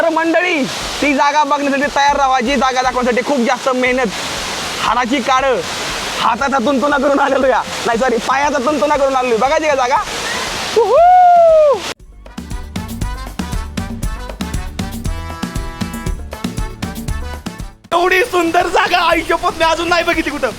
तर मंडळी ती जागा बघण्यासाठी तयार राहा, जी जागा दाखवण्यासाठी खूप जास्त मेहनत, हाडाची काढ, हाताचा तुंतुना करून आलेलो या, नाही सॉरी पायाचा तुंतुना करून आलेलो. बघायची का जागा? एवढी सुंदर जागा आयुष्यपत मी अजून नाही बघितली कुठं.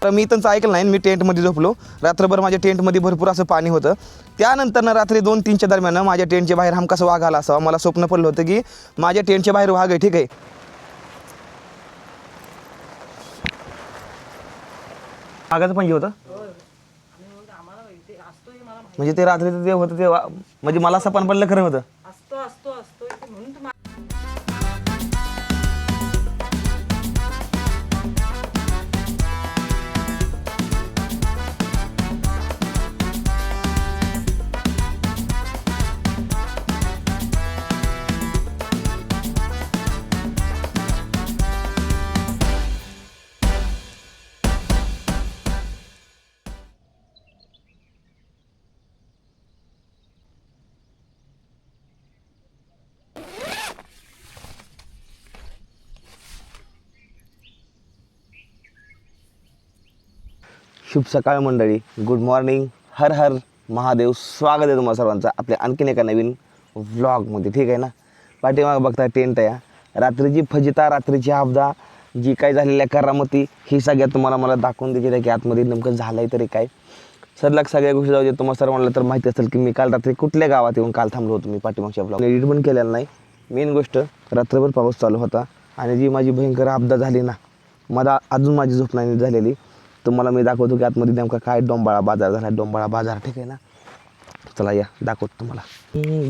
तर मी त्यांचं ऐकलं नाही. मी टेंटमध्ये झोपलो रात्रभर. माझ्या टेंटमध्ये भरपूर असं पाणी होतं. त्यानंतर रात्री 2-3च्या दरम्यान माझ्या टेंटच्या बाहेर हमखास वाघ आला असावा. मला स्वप्न पडलं होतं की माझ्या टेंटच्या बाहेर वाघ आहे. ठीक आहे, वाघाचं पंजे होतं म्हणजे ते रात्री ते होतं ते म्हणजे मला सपन पडलं खरं होतं. शुभ सकाळ मंडळी, गुड मॉर्निंग, हर हर महादेव. स्वागत आहे तुम्हाला सर्वांचं आपल्या आणखीन एका नवीन व्लॉगमध्ये. ठीक आहे ना. पाठीमागं बघता टेंट आहे. रात्रीची फजिता, रात्रीची आपदा, जी काय झालेल्या करामती ही सगळ्यात तुम्हाला मला दाखवून द्यायची आहे की आतमध्ये नेमकं झालं आहे तरी काय. सलग सगळ्या गोष्टी जाऊ दे. तुम्हाला सर्वांना तर माहिती असेल की मी काल रात्री कुठल्या गावात येऊन काल थांबलो होतो. मी पाठीमागच्या व्लॉग एडिट पण केलेलं नाही. मेन गोष्ट रात्रभर पाऊस चालू होता आणि जी माझी भयंकर आपदा झाली ना, मला अजून माझी झोप नाही झालेली. तुम्हाला मी दाखवतो की आतमध्ये नेमका काय डोंबाळा बाजार झाला. डोंबाळा बाजार, ठीक आहे ना. चला या दाखवतो तुम्हाला.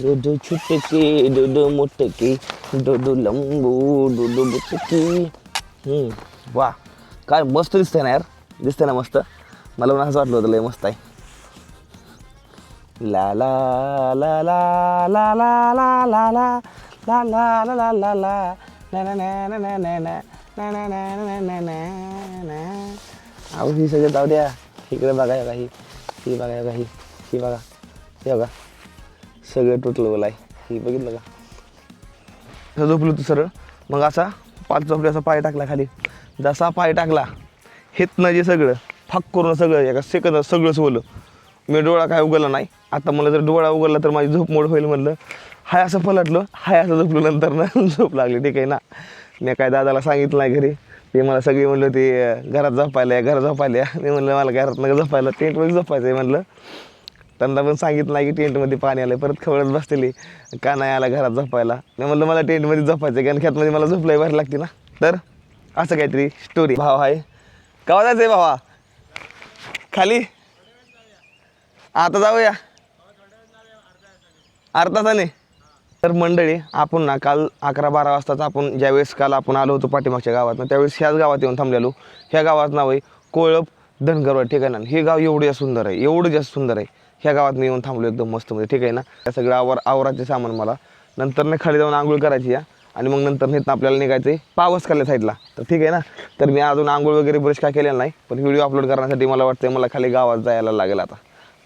डोडो छोटके डोडो मोठके डोडो लंबू डोडो बुटकी. वा, काय मस्त दिसतंय ना यार. दिसतंय ना मस्त. मला पण असं वाटलं होतं लय मस्त आहे. ला ला ला ला ला ला ला ला ला ला ला ला ला ला ला ना ना ना ना ना ना ना ना ना ना ना ना. अहो ही सगळं जाऊ द्या. इकडे बघा काही, ही बघा काही, ही बघा, हे बघा सगळं टोटल आहे. ही बघितलं का. झोपलो तू सरळ. मग असा पाच झोपले असा पाय टाकला खाली. जसा पाय टाकला हेतनं जे सगळं फाक करून सगळं एका सेकंदात सगळंच ओलं. मी डोळा काय उघडला नाही. आता मला जर डोळा उघडला तर माझी झोप मोड होईल म्हणलं. हाय असं पलटलो, हाय असं झोपलो. नंतर ना झोप लागली. ठीक आहे ना. मी काय दादाला सांगितलं नाही घरी. ते मला सगळी म्हणलं ते घरात झोपायला, घरात झोपायला. मी म्हणलं मला घरात नका झोपायला, टेंटमध्ये झोपायचं आहे म्हणलं. त्यांना पण सांगितलं नाही की टेंटमध्ये पाणी आलं. परत खवळत बसलेली का नाही आला घरात झोपायला. मी म्हणलं मला टेंटमध्ये झोपायचं आहे कारण खेतमध्ये मला झोपलाही भारी लागते ना. तर असं काहीतरी स्टोरी. भाव आहे केव्हा जायचं आहे भावा खाली? आता जाऊया अर्धा तासाने. तर मंडळी आपण ना काल 11-12 वाजताच आपण ज्यावेळेस काल आपण आलो होतो पाठीमागच्या गावात त्यावेळेस ह्याच गावात येऊन थांबलेलो. ह्या गावात नाव आहे कोळप धनगरवाड. ठीक आहे ना. हे गाव एवढं जास्त सुंदर आहे, एवढं जास्त सुंदर आहे. ह्या गावात मी येऊन थांबलो एकदम मस्तमध्ये. ठीक आहे ना. त्या सगळं आवराचे सामान मला नंतर नाही खाली जाऊन आंघोळ करायची या आणि मग नंतर नेत आपल्याला निघायचं आहे पावसकाल्या साईडला. तर ठीक आहे ना. तर मी अजून आंघोळ वगैरे ब्रश काय केलेलं नाही, पण व्हिडिओ अपलोड करण्यासाठी मला वाटतं मला खाली गावात जायला लागेल. आता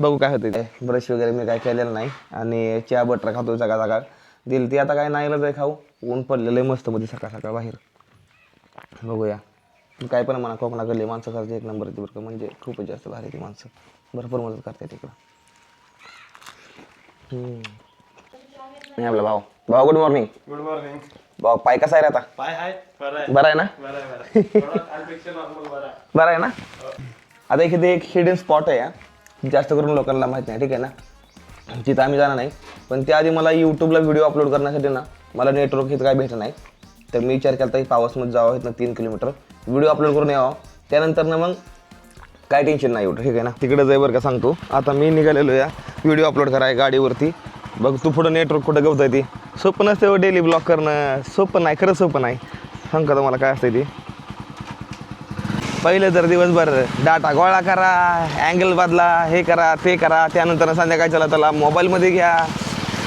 बघू काय होतं. ब्रश वगैरे मी काय केलेलं नाही आणि चहा बटर खातो सकाळ सकाळ दिली ती. आता काय नाही जाय खाऊ. ऊन पडलेलं आहे मस्तमध्ये सकाळ सकाळ बाहेर. बघूया. काय पण म्हणा कोकणाकडली माणसं करते एक नंबर ती बरं. म्हणजे खूपच जास्त भारी ती माणसं, भरपूर मदत करते तिकडं. आपला भाऊ गुड मॉर्निंग. Good morning. भाऊ पाय कसा आहे रे आता? पाय आहे बरं आहे ना. बरं आहे ना. आता इथे एक हिडन स्पॉट आहे. जास्त करून लोकांना माहीत नाही. ठीक आहे ना. तिथं आम्ही जाणार नाही, पण त्याआधी मला यूट्यूबला व्हिडिओ अपलोड करण्यासाठी ना मला नेटवर्क इथं काय भेटत नाही. तर मी विचार केला की पावसमध्ये जावं इथनं 3 किलोमीटर व्हिडिओ अपलोड करून यावं. त्यानंतर ना मग काय टेन्शन नाही एवढं. ठीक आहे ना. तिकडे जाय बरं का सांगतो. आता मी निघालेलो या व्हिडिओ अपलोड कराय गाडीवरती. बघ तू पुढं नेटवर्क कुठं गवतं ती. सोपं नसतं डेली ब्लॉग करणं. सोपं नाही, खरं सोपं नाही. सांग का तुम्हाला काय असतं ती. पहिले तर दिवसभर डाटा गोळा करा, अँगल बदला, हे करा ते करा. त्यानंतर संध्याकाळी त्याला मोबाईलमध्ये घ्या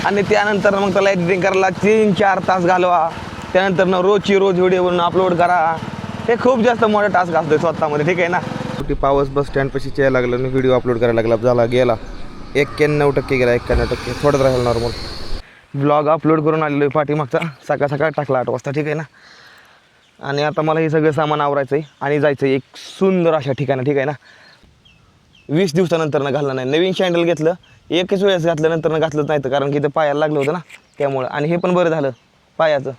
आणि त्यानंतर मग त्याला एडिटिंग करायला 3-4 तास घालवा. त्यानंतर रोजची रोज व्हिडिओ बनवून अपलोड करा. हे खूप जास्त मोठा टास्क असतोय स्वतःमध्ये, ठीक आहे ना. कुठे पावस बस स्टँडपाशी यायला लागलं आणि व्हिडिओ अपलोड करायला लागला, झाला गेला 91% गेला, 91%. थोडंच राहिलं नॉर्मल. ब्लॉग अपलोड करून आलेलो आहे पाठीमागचा, सकाळ सकाळ टाकला 8 वाजता, ठीक आहे ना. आणि आता मला हे सगळं सामान आवरायचं आहे आणि जायचं आहे एक सुंदर अशा ठिकाणं, ठीक आहे ना. 20 दिवसानंतर घाललं नाही, नवीन सँडल घेतलं, एकच वेळेस घातल्यानंतर घातलंच नाही तर, कारण की ते पायाला लागलं होतं ना त्यामुळं. आणि हे पण बरं झालं पायाचं.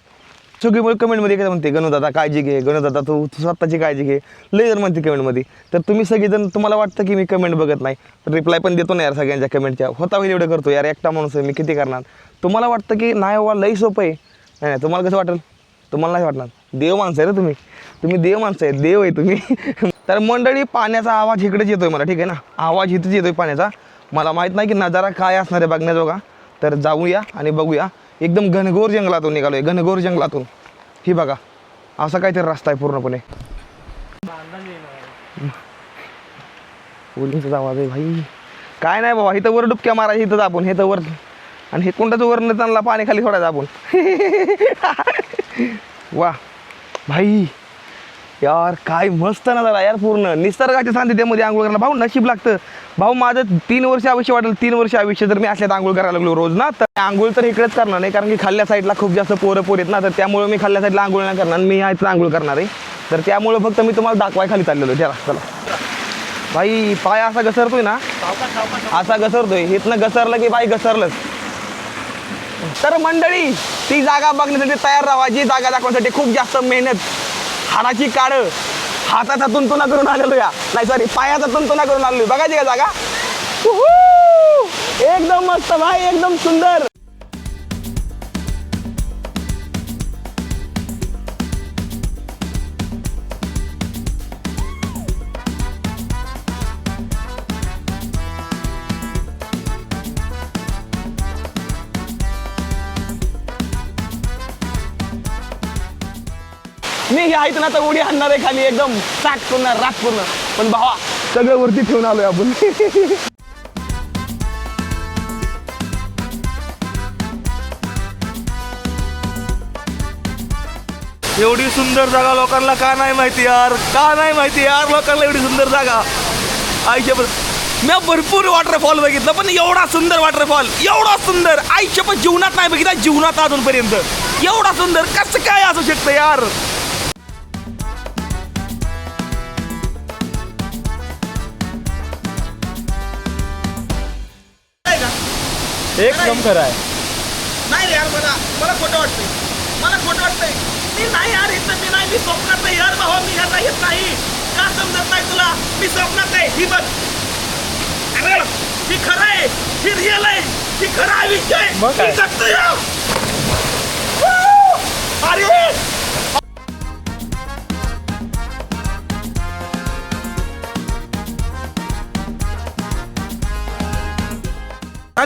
सगळीमुळे कमेंटमध्ये काय म्हणते, गणूदादा काळजी घे, गणूदादा तू स्वतःची काळजी घे, लई जण म्हणते कमेंटमध्ये. तर तुम्ही सगळेजण, तुम्हाला वाटतं की मी कमेंट बघत नाही, रिप्लाय पण देतो ना यार सगळ्यांच्या कमेंटच्या, होता होईल एवढं करतो यार, एकटा माणूस आहे मी, किती करणार. तुम्हाला वाटतं की नाही बाबा लई सोपं आहे, नाही तुम्हाला कसं वाटेल, तुम्हाला नाही वाटणार. देव माणसं आहे रे तुम्ही देव माणसं आहे, देव आहे तुम्ही. तर मंडळी, पाण्याचा आवाज इकडेच येतोय मला, ठीक आहे ना, आवाज इथेच येतोय पाण्याचा. मला माहीत नाही की नजारा काय असणार आहे बघण्याजोगा. तर जाऊया आणि बघूया. एकदम घनघोर जंगलातून निघालो आहे, घनघोर जंगलातून. ही बघा असा काहीतरी रस्ता आहे पूर्णपणे. पोलिसचा आवाज आहे भाई. काय नाही बाबा, इथं वर डुबक्या मारायची, इथंच आपण हे तर वर, आणि हे कोणत्याच वरनं त्यांना पाणी खाली सोडायचं आपण. वा भाई यार, काय मस्त नजारा यार, पूर्ण निसर्गाच्या सान्निध्यामध्ये आंघोळ करायला भाऊ नशीब लागतं. भाऊ माझं 3 वर्ष आयुष्य वाटेल, 3 वर्ष आयुष्य जर मी असल्यात आंघोळ करायला लागलो रोज ना, तर आंघोळ तर इकडेच करणार नाही, कारण की खाल्ल्या साईडला खूप जास्त पोरं आहेत ना, तर त्यामुळे मी खाल्ल्या साईडला आंघोळ नाही करणार, मी इथं आंघोळ करणार आहे. तर त्यामुळे फक्त मी तुम्हाला दाखवाय खाली चाललेलो. चला भाई, पाय असा घसरतोय ना, असा घसरतोय, इथनं घसरलं की बाई घसरलंच. तर मंडळी, ती जागा बघण्यासाठी तयार राहा, जी जागा दाखवण्यासाठी खूप जास्त मेहनत, हाडाची काढ, हाताचा तुंतुना करून आलेलो या, नाही सॉरी पायाचा तुंतुना करून आलेलो. बघायची का जागा, एकदम मस्त भाई, एकदम सुंदर. मी हे आहेत ना तर उडी आणणार आहे खाली, एकदम साठ पूर्ण रात पूर्ण. पण भावा सगळं वरती ठेवून आलोय आपण. एवढी सुंदर जागा लोकांना का नाही माहिती यार, का नाही माहिती यार लोकांना एवढी सुंदर जागा आयुष्यात. मी भरपूर वॉटरफॉल बघितलं, पण एवढा सुंदर वॉटरफॉल, एवढा सुंदर आयुष्यात जीवनात नाही बघितला, जीवनात अजूनपर्यंत. एवढा सुंदर कसं काय असू शकतं यार. एकदम खरं आहे. नाही यार, मला खोटं वाटतंय, मला खोटं वाटतंय. मी नाही यार, इथं मी नाही, मी स्वप्नात नाही यार भावा, मी ह्याचा येत नाही. का समजत नाही तुला, मी स्वप्नात आहे. ही बघ, अरे ही खरं आहे, ही रिअल आहे, ही खरं आयुष्य आहे. मी जगतो यार. अरे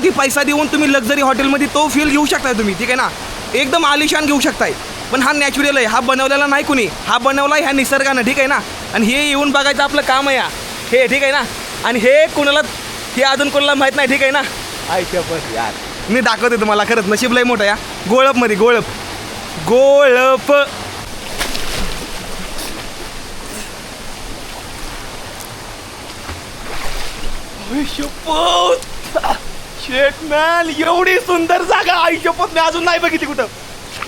की पैसा देऊन तुम्ही लक्झरी हॉटेलमध्ये तो फील घेऊ शकताय तुम्ही, ठीक आहे ना, एकदम आलिशान घेऊ शकताय. पण हा नॅचरल आहे, हा बनवलेला नाही कुणी, हा बनवला ह्या निसर्गानं, ठीक आहे ना. आणि हे येऊन बघायचं आपलं काम आहे हे, ठीक आहे ना. आणि हे कोणाला, हे अजून कोणाला माहीत नाही, ठीक आहे ना. आयुष्यपत यार, मी दाखवते तुम्हाला, खरंच नशीब लय मोठं या. गोळपमध्ये गोळप शेट मॅन, एवढी सुंदर जागा आयुष्यपत मी अजून नाही बघितली कुठं.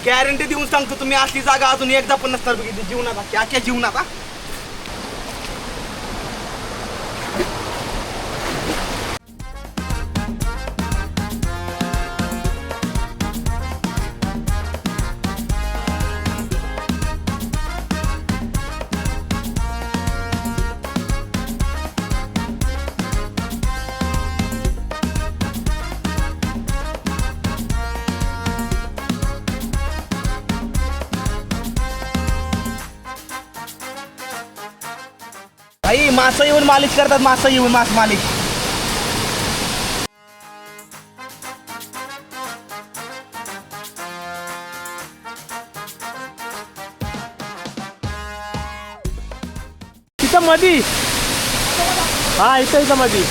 गॅरंटी देऊन सांगतो, तुम्ही असली जागा अजून एकदा पण नसणार बघितली जीवनात, क्या जीवनात. भाई मासं येऊन मालिश करतात, मासं येऊन मास मालिश. तिथं मधी, हा इथं मधी.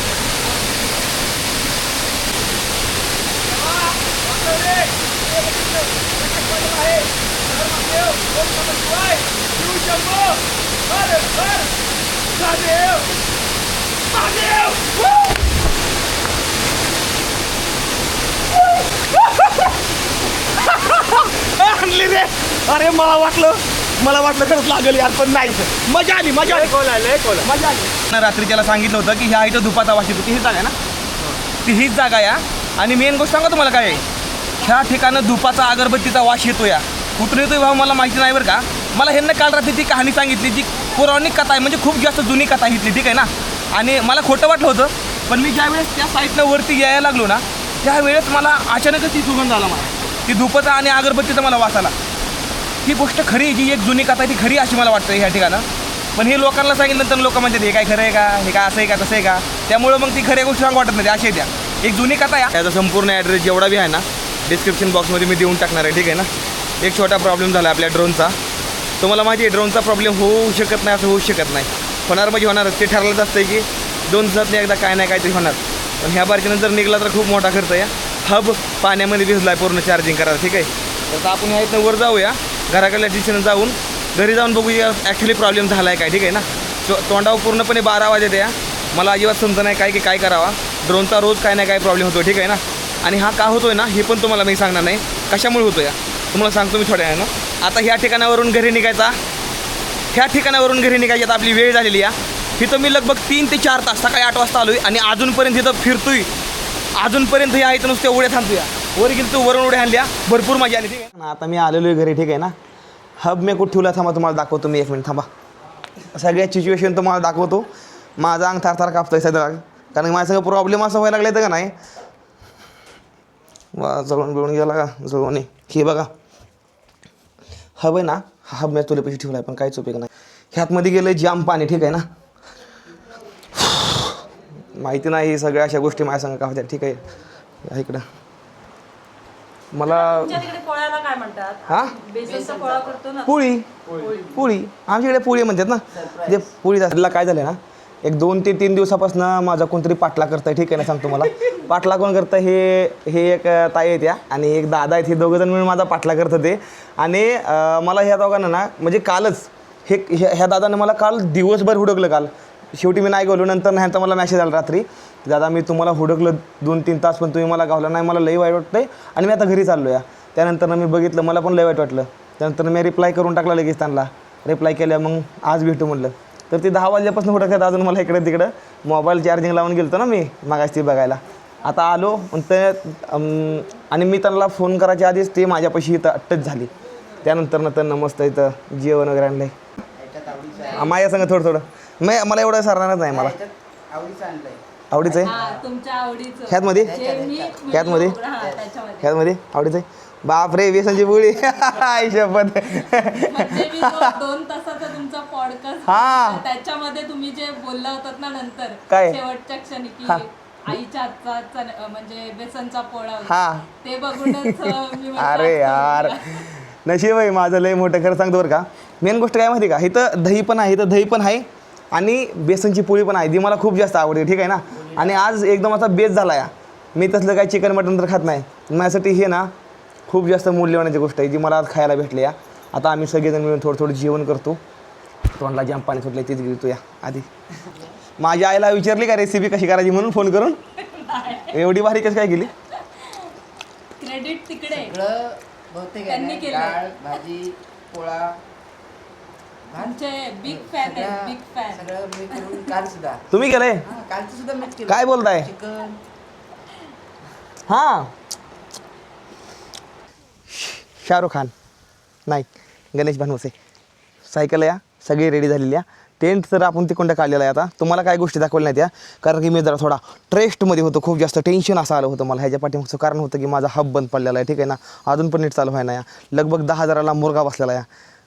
आणली रे. अरे मला वाटलं खरंच लागेल यार, पण नाही. मजा आली मजा आली. रात्री त्याला सांगितलं होतं की ह्या इथं धुपाचा वास येतो. ती हीच जागा आहे ना, ती हीच जागा या. आणि मेन गोष्ट सांगा तुम्हाला काय आहे, ह्या ठिकाणं धुपाचा अगरबत्तीचा वास येतो या. कुठून येतोय भाऊ मला माहिती नाही बरं का. मला ह्यांना काल रात्री ती कहाणी सांगितली, जी पौराणिक कथा आहे, म्हणजे खूप जास्त जुनी कथा इथली, ठीक आहे ना. आणि मला खोटं वाटलं होतं, पण मी ज्यावेळेस त्या साईडनं वरती यायला लागलो ना, त्यावेळेस मला अचानकच ती सुगंध आला. मला ती धुपाचा आणि अगरबत्तीचा मला वास आला. ही गोष्ट खरी, जी एक जुनी कथा आहे ती खरी अशी मला वाटतं ह्या ठिकाणं. पण हे लोकांना सांगितलं तर लोक म्हणतात हे काय खरं आहे का, हे काय असं आहे का, तसं आहे का. त्यामुळं मग ती खऱ्या गोष्टी सांगू वाटत नाही, अशी द्या. एक जुनी कथा आहे. त्याचा संपूर्ण ॲड्रेस जेवढा बी आहे ना डिस्क्रिप्शन बॉक्समध्ये मी देऊन टाकणार आहे, ठीक आहे ना. एक छोटा प्रॉब्लेम झाला आपल्या ड्रोनचा. तुम्हाला माहिती आहे ड्रोनचा प्रॉब्लेम होऊ शकत नाही, असं होऊ शकत नाही. होणार म्हणजे होणारच. ते ठरलंच असतं की 2 दिवसातून एकदा काय नाही काहीतरी होणार. पण ह्या बारकीनं जर निघला तर खूप मोठा खर्च आहे. हब पाण्यामध्ये भिजला आहे पूर्ण चार्जिंग करायला, ठीक आहे. तर आपण ह्या इथनं वर जाऊया, घराकडल्या दिशेनं जाऊन घरी जाऊन बघूया ॲक्च्युली प्रॉब्लेम झाला आहे काय, ठीक आहे ना. तोंडावर पूर्णपणे 12 आवाज येते या. मला अजिबात समजत नाही काय की काय करावा. ड्रोनचा रोज काय नाही काय प्रॉब्लेम होतो, ठीक आहे ना. आणि हा का होतोय ना हे पण तुम्हाला मी सांगणार नाही, कशामुळे होतो या तुम्हाला सांगतो मी थोड्या वेळानं. आता ह्या ठिकाणावरून घरी निघायचा, आता आपली वेळ झालेली आहे. इथं मी लगभग 3 ते 4 तास, सकाळी 8 वाजता आलो आहे आणि अजूनपर्यंत इथं फिरतोय. अजूनपर्यंत या इथं नुसत्या उड्या थांबतोय. वर गेलो तू वरून उड्या आणल्या, भरपूर मजा आली, ठीक आहे ना. आता मी आलेलो आहे घरी, ठीक आहे ना. हब मी कुठे ठेवला थांबा तुम्हाला दाखवतो मी, 1 मिनिट थांबा. सगळ्या सिच्युएशन तुम्हाला दाखवतो. माझा अंग थार कापतोय सध्या, कारण माझ्या सगळं प्रॉब्लेम असं व्हायला लागलं का नाही. वा जळून बिळून गेला का, जळून हे बघा हब आहे ना. हब मी तुला पैसे ठेवला आहे पण काहीच उपयोग नाही. ह्यातमध्ये गेलं जाम पाणी, ठीक आहे ना. माहिती नाही सगळ्या अशा गोष्टी माझ्या संग का होत्या, ठीक आहे. इकडं मला काय म्हणतात, हां पोळी आमच्याकडे पोळी म्हणतात ना. जे पोळी झालेला काय झालं ना, एक 2 ते 3 दिवसापासून माझा कोणतरी पाटला करताय, ठीक आहे ना. सांगतो मला पाटला कोण करतं, हे एक ताई आहेत या आणि एक दादा आहेत. हे दोघंजण मिळून माझा पाटला करत होते. आणि मला ह्या दोघांना ना म्हणजे कालच ह्या दादाने मला काल दिवसभर हुडकलं. काल शेवटी मी नाही गेलो. नंतर ह्यांचा मला मॅसेज आला रात्री, दादा मी तुम्हाला हुडकलं 2-3 तास पण तुम्ही मला गावला नाही, मला लई वाईट वाटतं आहे आणि मी आता घरी चाललो या. त्यानंतर मी बघितलं, मला पण लई वाईट वाटलं. त्यानंतर मी रिप्लाय करून टाकला लगेच त्यांना. रिप्लाय केल्या मग आज भेटू म्हटलं. तर ते 10 वाजल्यापासून हुडकत अजून मला इकडं तिकडं मोबाईल चार्जिंग लावून गेलो ना मी मागाशी ती बघायला. आता आलो आणि मी त्यांना फोन करायच्या आधीच ते माझ्यापाशी इथं टच झाली. त्यानंतर त्यांना मस्त इथं जेवण वगैरे आणलं आहे माझ्या संग थोडं. मला एवढं सरणारच नाही. मला आवडीचं आहे ह्यातमध्ये आवडीचं आहे. बापरे व्यसनची पोळी आई शपथ. हा त्याच्यामध्ये तुम्ही जे बोलला होतात ना नंतर काय शेवटच्या क्षणी की आईच्या हातचा म्हणजे बेसनचा पोळा, हा ते बघूनच अरे यार नशीब आहे माझं लय मोठं. खरं सांगतो बरं का. मेन गोष्ट काय माहिती का, इथं दही पण आहे आणि बेसनची पोळी पण आहे, जी मला खूप जास्त आवडते, ठीक आहे ना. आणि आज एकदम असा बेस झाला या. मी तसलं काही चिकन मटन तर खात नाही. माझ्यासाठी हे ना खूप जास्त मूल्यवानाची गोष्ट आहे, जी मला आज खायला भेटली या. आता आम्ही सगळेजण मिळून थोडं जेवण करतो. तोंडला जाम पाणी सुटलं तीच घेतो या. आधी माझ्या आईला विचारली का रेसिपी कशी करायची म्हणून फोन करून, एवढी भारी कसं काय केली. क्रेडिट तिकडे त्यांनी केलं. डाळ भाजी पोळा आमचे बिग फॅन आहे, बिग फॅन. सगळं मी करून काल सुद्धा तुम्ही केलंय. कालचं सुद्धा मीच केलं. काय बोलताय. चिकन हां शाहरुख खान नाही गणेश भानवसे. सायकल या सगळी रेडी झालेली आहे. टेंट तर आपण तिकडं काढलेला आहे. आता तुम्हाला काय गोष्टी दाखवल्या नाही त्या, कारण की मी जरा थोडा ट्रेस्टमध्ये होतो. खूप जास्त टेन्शन असं आलं होतं मला. ह्याच्या पाठीमागचं कारण होतं की माझा हब बंद पडलेला आहे, ठीक आहे ना. अजून पण नीट चालू व्हाय ना या. लगभग 10,000ला मुर्गा बसलेला आहे.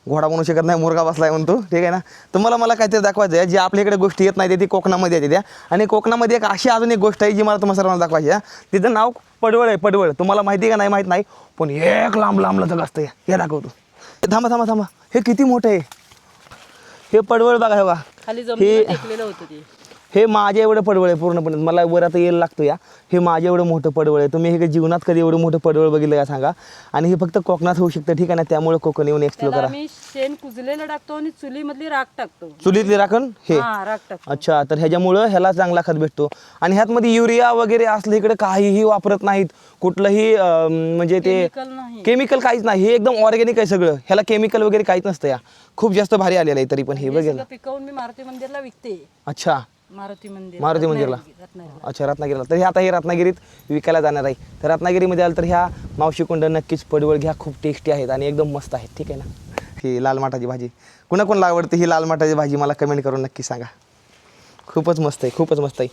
घोडा म्हणू शकत नाही, मुर्गा बसला आहे म्हणतो, ठीक आहे ना. तुम्हाला मला काहीतरी दाखवायचं आहे, जे आपल्या इकडे गोष्टी येत नाही ती कोकणामध्ये येते त्या. आणि कोकणामध्ये एक अशी अजून एक गोष्ट आहे जी मला तुम्हाला सर्वांना दाखवायची आहे. तिचं नाव पडवळ आहे. पडवळ तुम्हाला माहिती आहे का नाही माहीत नाही, पण एक लांब लचक असतं. हे दाखवतो. थांबा हे किती मोठं आहे. हे पडवळ बघा. हे बघा खाली जमिनीवर टेकलेलं होतं ते. हे माझ्या एवढं पडवळ आहे पूर्णपणे, मला वर आता यायला लागतो या. हे माझ्या एवढं मोठं पडवळ आहे. तुम्ही हे जीवनात कधी एवढं मोठं पडवळ बघितलं का सांगा. आणि हे फक्त कोकणात होऊ शकतं, ठीक आहे ना. त्यामुळे कोकण येऊन एक्सप्लोर करा. आम्ही शेण कुजलेलं टाकतो आणि चुलीमधली राख टाकतो. चुलीतली राखण हे राख टाकतो. अच्छा, तर ह्याच्यामुळं ह्याला चांगला खत भेटतो. आणि ह्यातमध्ये युरिया वगैरे असलं इकडे काहीही वापरत नाहीत, कुठलंही म्हणजे ते केमिकल काहीच नाही. हे एकदम ऑर्गॅनिक आहे सगळं, ह्याला केमिकल वगैरे काहीच नसतं. या खूप जास्त भारी आलेलं आहे. तरी पण हे बघेल पिकवून मी मारुती मंदिरला विकते. अच्छा, मारुती मंदिरला. अच्छा, रत्नागिरीला. तर हे आता हे रत्नागिरीत विकायला जाणार आहे. तर रत्नागिरीमध्ये आलं तर ह्या मावशीकुंड नक्कीच पडवळ घ्या, खूप टेस्टी आहेत आणि एकदम मस्त आहेत, ठीक आहे ना. ही लाल माठाची भाजी कोणाकोणाला आवडते, ही लाल माठाची भाजी मला कमेंट करून नक्की सांगा. खूपच मस्त आहे, खूपच मस्त आहे.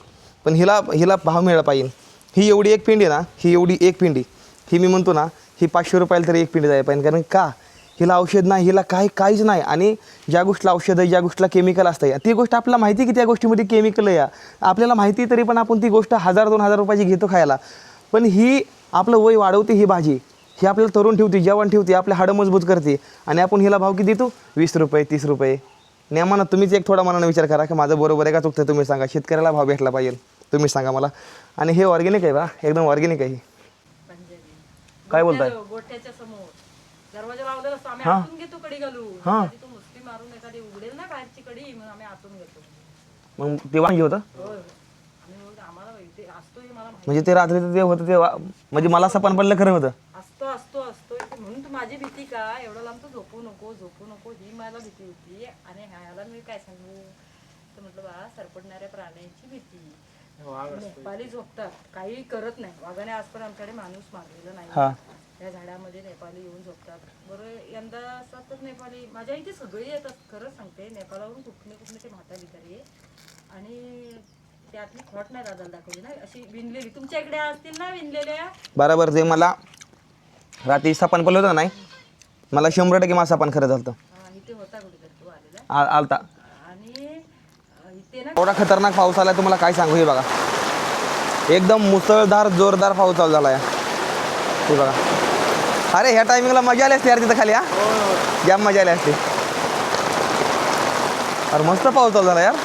पण हिला भाव मिळाला पाहिजे. ही एवढी एक पिंडी ना, ही एवढी एक पिंडी ही मी म्हणतो ना, ही 500 रुपयाला तरी एक पिंडी जायला पाहिजे. कारण का, हिला औषध नाही, हिला काहीच नाही. आणि ज्या गोष्टीला औषध आहे, ज्या गोष्टीला केमिकल असतं, ती गोष्ट आपल्याला माहिती की त्या गोष्टीमध्ये केमिकल आहे, आपल्याला माहिती, तरी पण आपण ती गोष्ट 1000-2000 रुपयाची घेतो खायला. पण ही आपलं वय वाढवते, ही भाजी ही आपल्याला तरुण ठेवते, जवान ठेवते, आपले हाडं मजबूत करते. आणि आपण हिला भाव किती देतो, 20 रुपये 30 रुपये. नेमानं तुम्हीच एक थोडा मनानं विचार करा की माझं बरोबर आहे का चुकतं, तुम्ही सांगा. शेतकऱ्याला भाव भेटला पाहिजे, तुम्ही सांगा मला. आणि हे ऑर्गॅनिक आहे बा, एकदम ऑर्गॅनिक आहे. काय बोलताय? गोठ्याच्या समोर दरवाजा लावलेला असतो, आम्ही आतून घेतो कडी घालून. तो मुस्ती मारून एखादी उघडेल ना बाहेरची कडी, मग आम्ही आतून घेतो. मग ते वांगी होतं आम्हाला ते असतो हे मला म्हणजे ते रात्रीचं ते होतं ते म्हणजे मला सपन पडलं खरं होतं. असतो असतो असतो म्हणून तू माझी भीती का, एवढं लांब तू झोपू नको ही मला भीती होती. आणि ह्याला मी काय सांगू तर म्हटलं बा, सरपडणाऱ्या प्राण्यांची भीती. नेपाली झोपतात, काही करत नाही. वाघाने आजपर्यंत आमच्याकडे माणूस मारलेला नाही. त्या झाडामध्ये नेपाली येऊन झोपतात. बरं, यंदा असतात नेपाली माझ्या इथे सगळे येतात. खरंच सांगते, नेपाळावरून कुठले ते म्हाता भिकारी. आणि त्यातली खोट नाही दादाला दाखवली ना, अशी विणलेली. तुमच्या इकडे असतील ना विणलेल्या? बरोबर. ते मला रात्री सपन पडलं होतं नाही, मला 100% माझं सपन खरं झालं. इथे होता कुठेतरी तो आलेला आलता. आणि इथे ना एवढा खतरनाक पाऊस आला, तुम्हाला काय सांगू. हे बघा, एकदम मुसळधार जोरदार पाऊस चालू झाला. हे बघा, अरे ह्या टायमिंगला मजा आली असते यार तिथं खाली. जाम मजा आली असते. अरे मस्त पाऊस चालू झाला यार,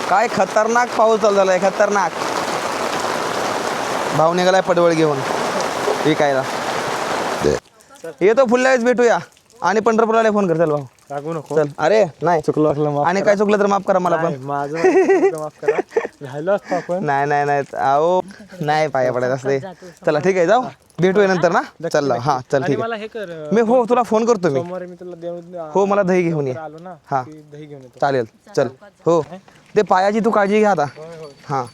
काय खतरनाक पाऊस चालू झाला आहे, खतरनाक. भाव निघालाय पडवळ घेऊन विकायला. येतो पुढल्या वेळेस भेटूया. आणि पंढरपूरला फोन कर. चल भाऊ, लागू नको. चल. अरे नाही चुकलं आणि काय चुकलं तर माफ करा मला पण. माझं माफ करा, राहिलो असतो आपण. नाही अहो नाही, पाया पडायचं असते. चला ठीक आहे, जाऊ भेटूया नंतर ना. चल हां चल ठीक मला आहे. हे कर, मी हो तुला फोन करतो मी. सोमवारी मी तुला देऊन हो, मला दही घेऊन ये. आलो ना, हां की दही घेऊन येतो. चालेल. चल हो, ते पायाची तू काळजी घ्या आता. हां,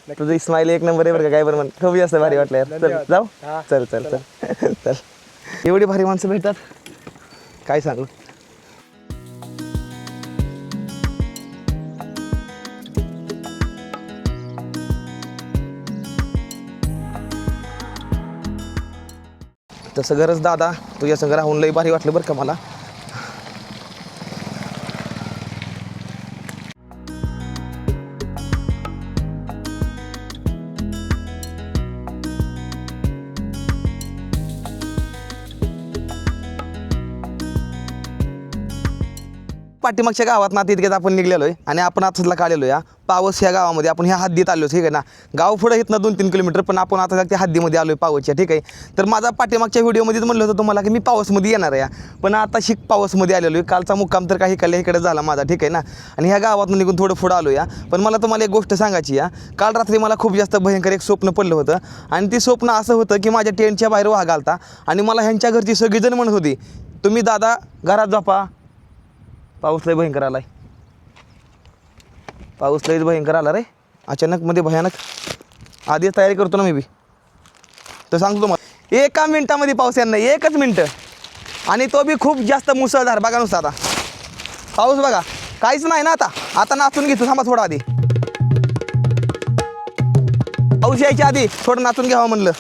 तुझं स्माईल एक नंबर आहे बरं का. काय बरं म्हण, खूप जास्त भारी वाटलं यार. चल जाऊ. चल चल चल चल. एवढी भारी माणसं भेटतात, काय सांगू. तसं गरज दादा, तुझ्या संग राहून लई भारी वाटलं बरं का मला. पाठीमागच्या गावात ना तितक्यात आपण निघलेलो आहे आणि आपण आताच काढलेलो या पावस ह्या गावामध्ये. आपण ह्या हद्दीत आलो, ठीक आहे ना. गाव पुढं इथनं 2-3 किलोमीटर, पण आपण आता त्या हद्दीमध्ये आलो आहे पावसच्या, ठीक आहे. तर माझा पाठीमागच्या व्हिडिओमध्येच म्हणलं होतं तुम्हाला की मी पावसमध्ये येणार आहे, पण आता शिक पावसमध्ये आलेलो आहे. कालचा मुक्काम तर काही इकडल्या इकडे झाला माझा, ठीक आहे ना. आणि ह्या गावातून निघून थोडं पुढं आलो या. पण मला तुम्हाला एक गोष्ट सांगायची या. काल रात्री मला खूप जास्त भयंकर एक स्वप्न पडलं होतं. आणि ती स्वप्न असं होतं की माझ्या टेंटच्या बाहेर वाघ आलता आणि मला ह्यांच्या घरची सगळीजण म्हणत होती, तुम्ही दादा घरात झोपा, पाऊस लय भयंकर आलाय. पाऊस लयच भयंकर आला रे अचानक मध्ये, भयानक. आधीच तयारी करतो ना मी बी. तर सांगतो तुम्हाला, 1 मिनिटामध्ये पाऊस येणार नाही, 1च मिनटं. आणि तो बी खूप जास्त मुसळधार. बघा नुसतं आता पाऊस बघा, काहीच नाही ना. आता नाचून घेतो, थांबा थोडा आधी. पाऊस यायच्या आधी थोडं नाचून घ्यावं म्हणलं.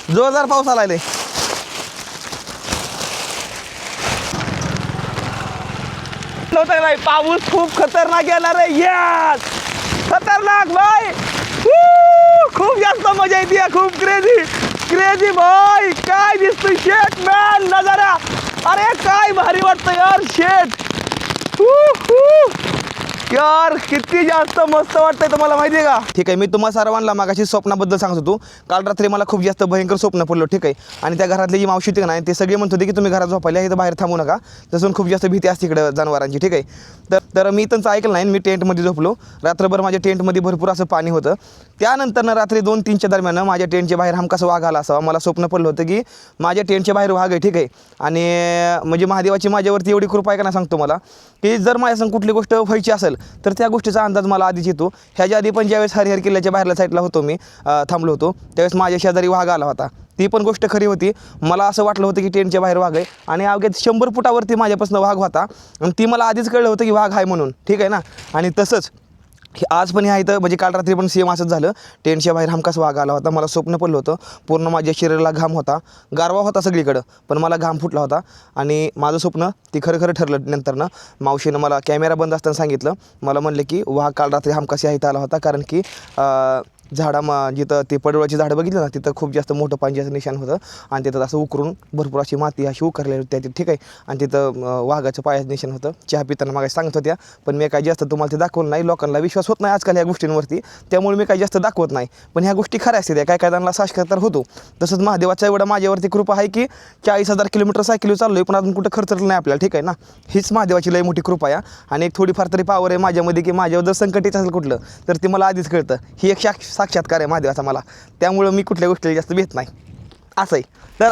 जोरदार पाऊस आलाय लय. भाई पाऊस खूप खतरनाक येणार आहे. यस, खतरनाक भाई. खूप जास्त मजा येते, खूप क्रेझी भाई. काय दिसतोय शेट मॅन नजारा. अरे काय भारी वाटतं यार शेट. यार किती जास्त मस्त वाटतंय तुम्हाला माहिती आहे का. ठीक आहे, मी तुम्हाला सर्वांना मागाशी स्वप्नाबद्दल सांगत होतो. काल रात्री मला खूप जास्त भयंकर स्वप्न पडलं. ठीक आहे, आणि त्या घरातली जी मावशी होती का नाही, ते सगळे म्हणत होते की तुम्ही घरात झोपायला इथं बाहेर थांबू नका, तसून खूप जास्त भीती असते इकडं जनावरांची. ठीक आहे, तर मी त्यांचं ऐकलं नाही. मी टेंटमध्ये झोपलो. रात्रभर माझ्या टेंटमध्ये भरपूर असं पाणी होतं. त्यानंतर रात्री 2-3च्या दरम्यान माझ्या टेंटच्या बाहेर हमखास वाघ आला असावा. मला स्वप्न पडलं होतं की माझ्या टेंटच्या बाहेर वाघ आहे. ठीक आहे, आणि म्हणजे महादेवाची माझ्यावरती एवढी कृपा आहे का नाही सांगतो मला, की जर माझ्यासंग कुठली गोष्ट व्हायची असेल तर त्या गोष्टीचा अंदाज मला आधीच येतो. ह्याच्या आधी पण ज्यावेळेस हरिहर किल्ल्याच्या बाहेरल्या साईडला होतो मी, थांबलो होतो, त्यावेळेस माझ्या शेजारी वाघ आला होता. ती पण गोष्ट खरी होती. मला असं वाटलं होतं की टेंटच्या बाहेर वाघ आहे, आणि अवघ्या 100 फुटावरती माझ्यापासून वाघ होता, आणि ती मला आधीच कळलं होतं की वाघ आहे म्हणून. ठीक आहे ना. आणि तसंच आज पण ह्या इथं म्हणजे काल रात्री पण सेम असंच झालं. टेंटच्या बाहेर हमखास वाघ आला होता. मला स्वप्न पडलं होतं. पूर्ण माझ्या शरीराला घाम होता, गारवा होता सगळीकडं, पण मला घाम फुटला होता. आणि माझं स्वप्न ती खरं ठरलं. नंतरनं मावशीनं मला कॅमेरा बंद असताना सांगितलं. मला म्हणलं की वाघ काल रात्री हमखास ह्या इथं आला होता, कारण की जिथं ते पडवळाची झाडं बघितलं ना, तिथं खूप जास्त मोठं पाण्याचं निशाण होतं, आणि तिथं असं उकरून भरपूर अशी माती अशी उकरलेली होती. ठीक आहे, आणि तिथं वाघाचं पायाचं निशाण होतं. चहा पिताना मागे सांगत होत्या, पण मी काही जास्त तुम्हाला ते दाखवलं नाही. लोकांना विश्वास होत नाही आजकाल ह्या गोष्टींवरती, त्यामुळे मी काही जास्त दाखवत नाही. पण ह्या गोष्टी खऱ्या असते. काय जणांना साक्षात्कार होतो. तसंच महादेवाचा एवढा माझ्यावरती कृपा आहे की 40,000 किलोमीटर सायकल चाललो आहे, पण अजून कुठं खर्चलं नाही आपल्याला. ठीक आहे ना. हीच महादेवाची लई मोठी कृपा आहे. आणि एक थोडीफार तरी पावर आहे माझ्यामध्ये, की माझ्यावर जर संकट येत असेल कुठलं, तर ते मला आधीच कळतं. ही एक साक्षात्कार आहे महादेवाचा मला. त्यामुळं मी कुठल्या गोष्टीला जास्त भेट नाही, असं आहे. तर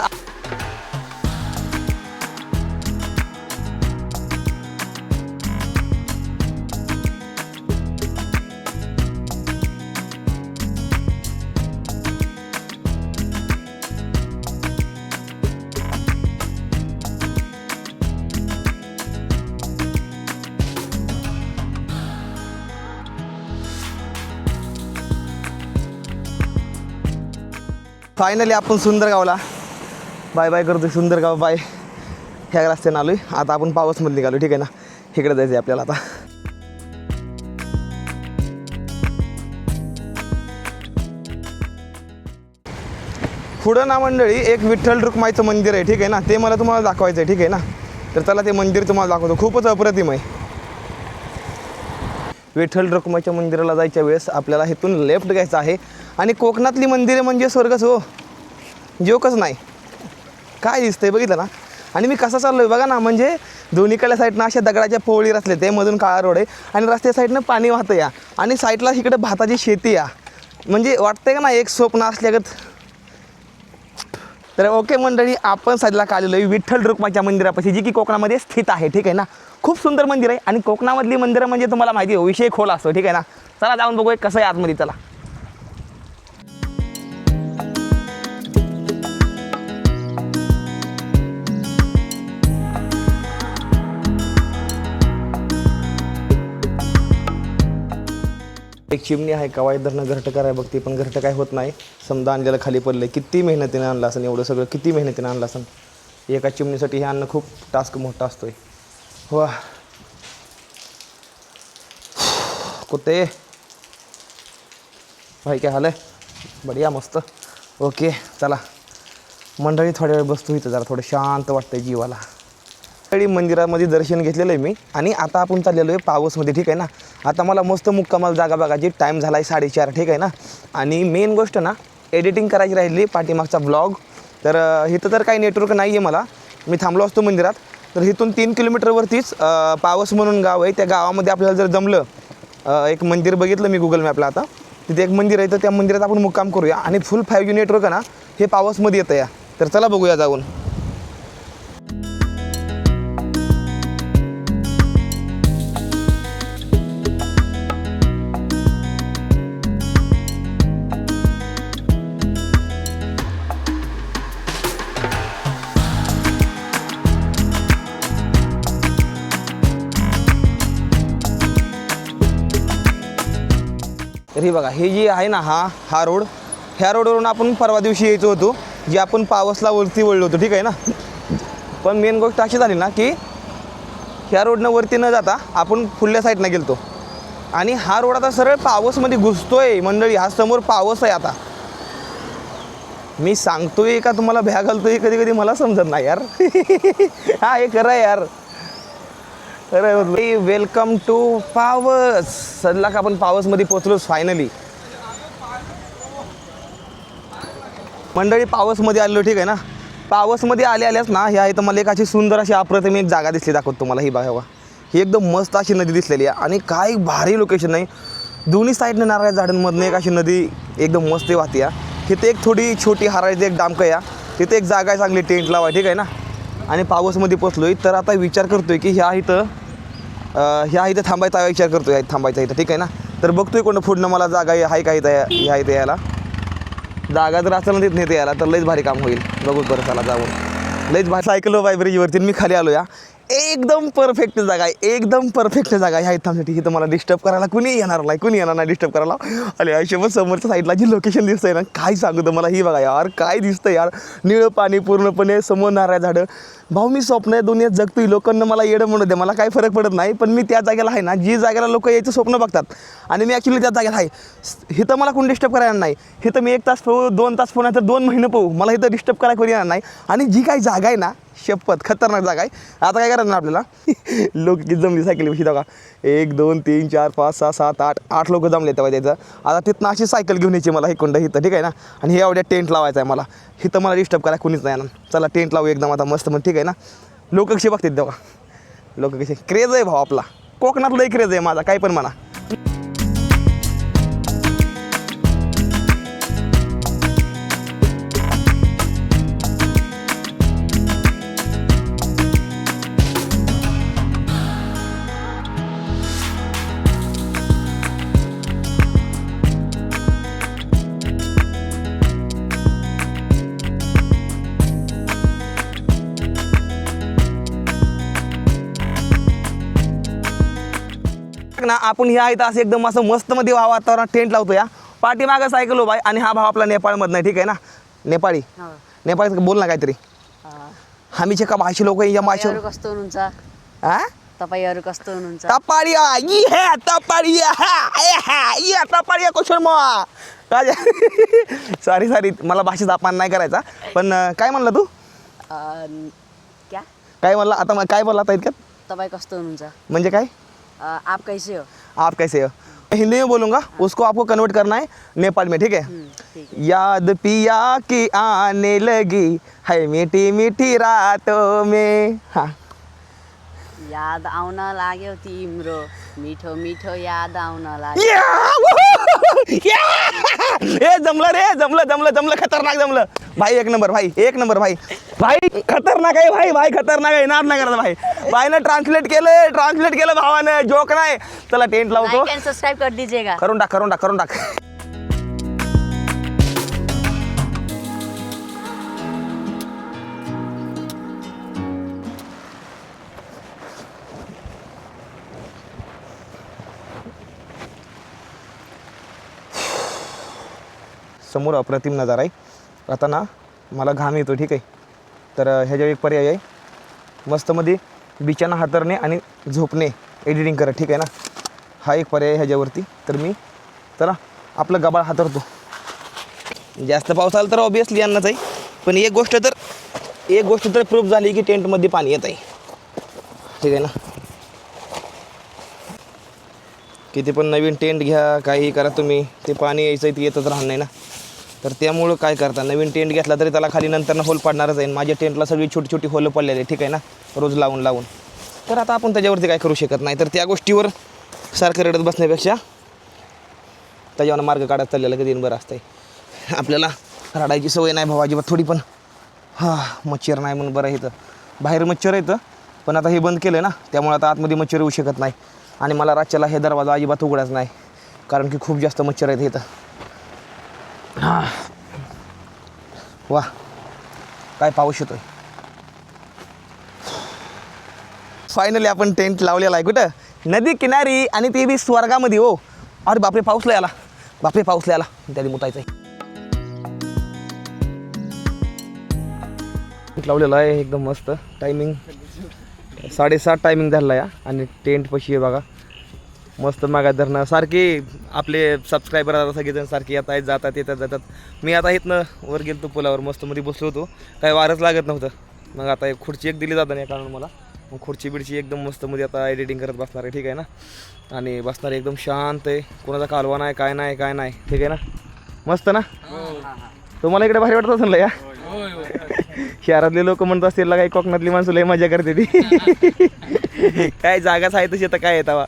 फायनली आपण सुंदरगावला बाय बाय करतो. सुंदरगाव बाय. ह्या रस्त्यानं आलो आहे. आता आपण पावसमध्ये निघालो. ठीक आहे ना. इकडे जायचं आहे आपल्याला आता. पुढं ना मंडळी एक विठ्ठल रुक्माईचं मंदिर आहे. ठीक आहे ना. ते मला तुम्हाला दाखवायचं आहे. ठीक आहे ना. तर चला ते मंदिर तुम्हाला दाखवतो. खूपच अप्रतिम आहे. विठ्ठल रुक्माईच्या मंदिराला जायच्या वेळेस आपल्याला इथून लेफ्ट घ्यायचं आहे. आणि कोकणातली मंदिरे म्हणजे स्वर्गच हो, जोकच नाही. काय दिसतंय बघितलं ना. आणि मी कसा चाललो आहे बघा ना, म्हणजे दोन्हीकडल्या साईडनं अशा दगडाच्या पोळी रचले, ते मधून काळा रोड आहे, आणि रस्त्या साईडनं पाणी वाहतं या, आणि साईडला इकडे भाताची शेती या. म्हणजे वाटतंय का ना एक स्वप्न असल्यागत. तर ओके मंडळी, आपण सध्याला आलेलो आहे विठ्ठल रुक्माईच्या मंदिरापाशी, जी की कोकणामध्ये स्थित आहे. ठीक आहे ना. खूप सुंदर मंदिर आहे. आणि कोकणामधली मंदिरं म्हणजे तुम्हाला माहिती आहे विषय खोल असतो. ठीक आहे ना. चला जाऊन बघूया कसं आहे आतमध्ये. चला. एक चिमणी आहे कवायत धरणं घरटं कराय बघते, पण घरटं काय होत नाही. समजा आणलेलं खाली पडलं. किती मेहनतीने आणलं असं, एवढं सगळं किती मेहनतीने आणलं असं. एका चिमणीसाठी हे आणणं खूप टास्क मोठा असतोय. वा कुत्ते भाई काय हाल आहे. बढिया मस्त. ओके चला मंडळी, थोड्या वेळ बसतो इथं, जरा थोडं शांत वाटतंय जीवाला. मंदिरामध्ये दर्शन घेतलेलं आहे मी, आणि आता आपण चाललेलो आहे पावसमध्ये. ठीक आहे ना. आता मला मस्त मुक्कामाला जागा बघायची. टाईम झाला आहे 4:30. ठीक आहे ना. आणि मेन गोष्ट ना, एडिटिंग करायची राहिली पाठीमागचा ब्लॉग. तर इथं तर काही नेटवर्क नाही आहे मला. मी थांबलो असतो मंदिरात. तर इथून 3 किलोमीटरवरतीच पावस म्हणून गाव आहे. त्या गावामध्ये आपल्याला जर जमलं, एक मंदिर बघितलं मी गुगल मॅपला आता, तिथे एक मंदिर आहे. तर त्या मंदिरात आपण मुक्काम करूया. आणि फुल 5G नेटवर्क आहे ना, हे पावसमध्ये येतं या. तर चला बघूया जाऊन. तरी बघा, हे जे आहे ना, हा रोड, ह्या रोडवरून आपण परवा दिवशी यायचो होतो, जे आपण पावसला वरती वळलो होतो. ठीक आहे ना. पण मेन गोष्ट अशी झाली ना, की ह्या रोडनं वरती न जाता आपण फुडल्या साईडनं गेलतो, आणि हा रोड आता सरळ पावसमध्ये घुसतोय मंडळी. हा समोर पावस आहे. आता मी सांगतोय का तुम्हाला भ्या घालतोय कधी कधी मला समजत नाही यार. हा हे खरं आहे यार. अरे वेलकम टू पावस. सध्या का आपण पावसमध्ये पोहोचलो फायनली. मंडळी पावसमध्ये आलेलो ठीक आहे ना. पावसमध्ये आल्याच ना ह्या इथं मला एक अशी सुंदर अशी अप्रतिम एक जागा दिसली, दाखवतो तुम्हाला. ही बघा, ही एकदम मस्त अशी नदी दिसलेली आहे आणि काय भारी लोकेशन आहे. दोन्ही साईडनं नारळ झाडांमधनं एक अशी नदी एकदम मस्त वाहते. तिथे एक थोडी छोटी हारायची एक डामकं या, तिथे एक जागा आहे चांगली टेंट लावा ठीक आहे ना. आणि पावसमध्ये पोचलो आहे तर आता विचार करतो आहे की ह्या इथं थांबायचा विचार करतो आहे, थांबायचा इथं ठीक आहे ना. तर बघतो आहे कोणतं पुढनं मला जागा आहे का इथं ह्या इथं यायला. जागा जर असेल ना तिथं नेते यायला तर लईच भारी काम होईल. बघू बरं चला जाऊन. लईच भारी सायकल ब्रिजवरती मी खाली आलो या. एकदम परफेक्ट जागा आहे, एकदम परफेक्ट जागा आहे ह्या इथांसाठी. इथं मला डिस्टर्ब करायला कुणी येणार नाही डिस्टर्ब करायला. अरे आयुष्यभर समोरच्या साईडला जी लोकेशन दिसतं आहे ना, काय सांगू तुम्हाला. ही बघा यार काय दिसतं यार, निळं पाणी पूर्णपणे, समोर नारळ झाडं. भाऊ मी स्वप्न आहे दुनियेत जगतोय, लोकांना मला येडं म्हणू द्या, मला काही फरक पडत नाही. पण मी त्या जागेला आहे ना, जी जागेला लोक यायचं स्वप्न बघतात आणि मी ॲक्च्युली त्या जागेला आहे. इथं मला कोणी डिस्टर्ब करायला नाही. इथं मी 1 तास पाहू, 2 तास पाहू, नाही तर 2 महिने पाहू, मला इथं डिस्टर्ब करायला कोणी येणार नाही. आणि जी काही जागा आहे ना, शपथ खतरनाक जागा आहे. आता काय करायचं ना आपल्याला, लोक किती जमली सायकल विषयी बघा. 1 2 3 4 5 6 7 8 लोक जमले तेव्हा त्याचं. आता तिथनं अशी सायकल घेऊन यायची मला इकडं इथं ठीक आहे ना. आणि हे एवढ्या टेंट लावायचं आहे मला. इथं मला डिस्टर्ब करायला कोणीच नाही ना. चला टेंट लावू एकदम आता मस्त मग ठीक आहे ना. लोक कसे बघतात तेव्हा, लोक कसे. क्रेज आहे भाऊ आपला, कोकणात लई क्रेज आहे माझा, काही पण म्हणा. ना आपण ह्या इथं असं एकदम असं मस्त मध्ये वातावरण टेंट लावतो या. पाठीमागं सायकल उभा आहे आणि हा भाव आपला नेपाळमधनं आहे ठीक आहे ना. नेपाळी बोल ना काहीतरी. हामी चाहिँ भाषी लोक या भाषा कस्तो हुनुहुन्छ हाँ तपाईहरु कस्तो हुनुहुन्छ तपाडिया ये है तपाडिया ये तपाडिया क्वेश्चन म सॉरी मला भाषेचा अपमान नाही करायचा. पण काय म्हणला तू, क्या काय म्हणला आता, काय बोलला आता इतक्यात. तपाई कस्तो हुनुहुन्छ म्हणजे काय, आप कैसे हो. आप कैसे हो. हिंदी में बोलूँगा, उसको आपको कन्वर्ट करना है नेपाल में ठीक है. ठीक है. याद पिया की आने लगी है मीठी मीठी रातों में. हाँ याद आउन लाग्यो तिम्रो मिठो मिठो याद आउन लाग्यो. ए जमलं रे, जमलं खतरनाक जमलं भाई. एक नंबर भाई खतरनाक आहे भाई खतरनाक आहे. नाद नाही करता भाईनं ट्रान्सलेट केलं भावानं, जोक नाही. चला टेंट लावतो. लाइक एंड सब्सक्राइब कर दीजिएगा. करून टाक. समोर अप्रतिम नजारा आहे. आता ना मला घाम येतो ठीक आहे. तर ह्याच्यावर एक पर्याय आहे, मस्तमध्ये बिछाना हातरणे आणि झोपणे एडिटिंग करत ठीक आहे ना. हा एक पर्याय ह्याच्यावरती. तर मी चला आपलं गबाळ हातरतो. जास्त पाऊस आला तर ऑब्वियसली यांनाच आहे. पण एक गोष्ट तर प्रूफ झाली की टेंटमध्ये पाणी येत आहे ठीक आहे ना. किती पण नवीन टेंट घ्या, काही करा तुम्ही, ते पाणी यायचं आहे ते येतच राहणार नाही ना. तर त्यामुळं काय करता, नवीन टेंट घेतला तरी त्याला खाली नंतरनं होल पाडणारच आहे. माझ्या टेंटला सगळी छोटी होलं पडलेली ठीक आहे ना, रोज लावून. तर आता आपण त्याच्यावरती काय करू शकत नाही. तर त्या गोष्टीवर सारखं रडत बसण्यापेक्षा त्याच्यावर मार्ग काढत चाललेलं कधी बरं असतं. आपल्याला रडायची सवय नाही भाऊ अजिबात थोडी पण. मच्छर नाही म्हणून बरं येतं. बाहेर मच्छर येतं पण आता हे बंद केलं आहे ना, त्यामुळे आता आतमध्ये मच्छर येऊ शकत नाही. आणि मला रातच्याला हे दरवाजा अजिबात उघडाच नाही, कारण की खूप जास्त मच्छर आहेत इथं. वा काय पाऊस येतोय. फायनली आपण टेंट लावलेला आहे कुठं, नदी किनारी, आणि ते बी स्वर्गामध्ये. हो अरे बापरे पाऊस लय आला त्याने मुतायचं आहे. लावलेलं आहे एकदम मस्त. टायमिंग 7:30 टायमिंग झाला आहे. आणि टेंट पशी आहे बघा मस्त. मागा धरणं सारखे आपले सबस्क्रायबर सगळेजण सारखे येतात. मी आता इथनं वर गेलो पुलावर, मस्त मध्ये बसलो होतो, काही वारच लागत नव्हतं. मग आता एक खुर्ची दिली जातं नाही कारण मला मग खुर्ची बिडची एकदम मस्त मध्ये आता एडिटिंग करत बसणार आहे, ठीक आहे ना. आणि बसणार एकदम शांत आहे, कोणाचा कालवा नाही काय नाही काय नाही, ठीक आहे ना. मस्त ना. तुम्हाला इकडे भारी वाटत असेल ना या शहरातले लोक म्हणत असतील काही कोकणातली माणसं लय मजा करते ती काय जागाच आहे तशी आता काय येतावा.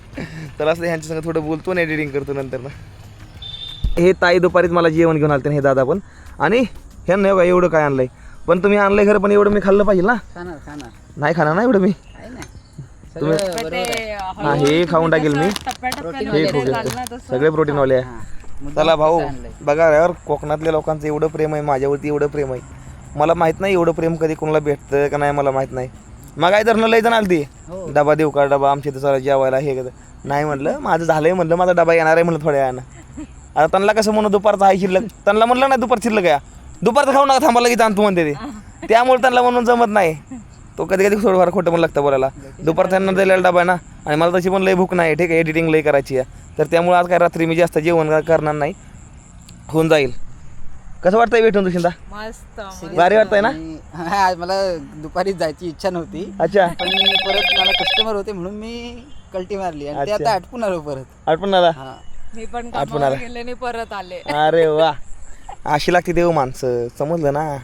तर असं ह्यांच्या संग थोडं बोलतो आणि एडिटिंग करतो नंतर ना. हे ताई दुपारीच मला जेवण घेऊन आलते हे दादा पण. आणि ह्यांना बघा एवढं काय आणलंय, पण तुम्ही आणलंय खरं पण एवढं मी खाल्लं पाहिजे ना. नाही खाणार ना एवढं मी. तुम्ही हा हे खाऊन टाकेल मी, हे खूप सगळे प्रोटीनवाले आहे. चला भाऊ बघा यार, कोकणातल्या लोकांचं एवढं प्रेम आहे माझ्यावरती, एवढं प्रेम आहे. मला माहित नाही एवढं प्रेम कधी कोणाला भेटतं का नाही, मला माहित नाही. मग काय तर लय जण आलती, डबा देऊ का, डबा आमच्या इथं जेवायला हे नाही म्हणलं, माझं झालंय म्हणलं, माझा डबा येणार आहे म्हणलं थोड्या वेळानं. आता त्यांना कसं म्हणून दुपारचा आहे शिल्लक, त्यांना म्हणलं नाही दुपार शिल्लक आहे, दुपारचं खाऊ नका थांबा लगेच आणतो म्हणते ते. त्यामुळे त्यांना म्हणून जमत नाही. तो कधी कधी थोडंफार खोटं पण लागतं बोलायला. दुपार त्यांना दिलेला डबा आहे ना, आणि मला तशी पण लय भूक नाही, ठीक आहे, एडिटिंग लय करायची आहे. तर त्यामुळे आज काय रात्री मी जास्त जेवण करणार नाही, होऊन जाईल. कसं वाटतंय भेटून दुशिंदा? मस्त भारी वाटतंय ना. आज मला दुपारी जायची इच्छा नव्हती, अच्छा पण परत मला कस्टमर होते म्हणून मी कल्टी मारली आणि ते अच्छा. आता आटपून आलो परत. आठवण आला. मी पण आठवण आला. गेले परत आले. अरे वा, अशी लागते देव माणसं, समजलं ना.